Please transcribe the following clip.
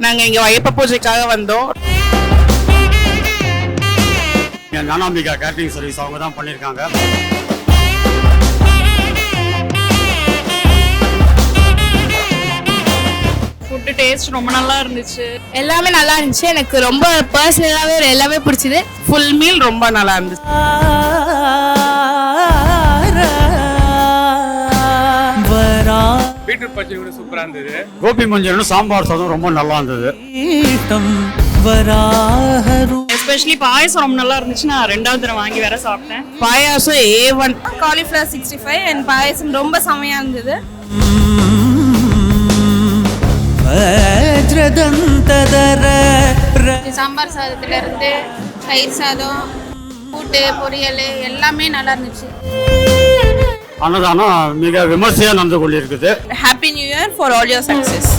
நாங்கள் இங்கே ஐயப்ப பூஜைக்காக வந்தோம். ஞானாம்பிகா கேட்டரிங் சர்வீஸ் அவங்க தான் பண்ணியிருக்காங்க. ஃபுட்டு டேஸ்ட் ரொம்ப நல்லா இருந்துச்சு. எல்லாமே நல்லா இருந்துச்சு. எனக்கு ரொம்ப பர்சனலாகவே எல்லாமே பிடிச்சிது. ஃபுல் மீல் ரொம்ப நல்லா இருந்துச்சு. பீட்ரூட் பச்சடி கூட சூப்பராக இருந்தது. கோபி மஞ்சள் சாம்பார் சாதம் ரொம்ப நல்லா இருந்தது. எஸ்பெஷலி பாயசம் ரொம்ப நல்லா இருந்துச்சு. நான் 2வது தடவை வாங்கி வேற சாப்பிட்டேன். பாயாசம் A1. காலிஃப்ளவர் 65 அண்ட் பாயசம் ரொம்ப செமையா இருந்தது. சாம்பார் சாதத்துல இருந்து தயிர் சாதம், கூட்டு, பொரியல் எல்லாமே நல்லா இருந்துச்சு. அன்னதானம் மிக விமர்சையாக நடந்து கொண்டிருக்குது. Happy new year for all your success.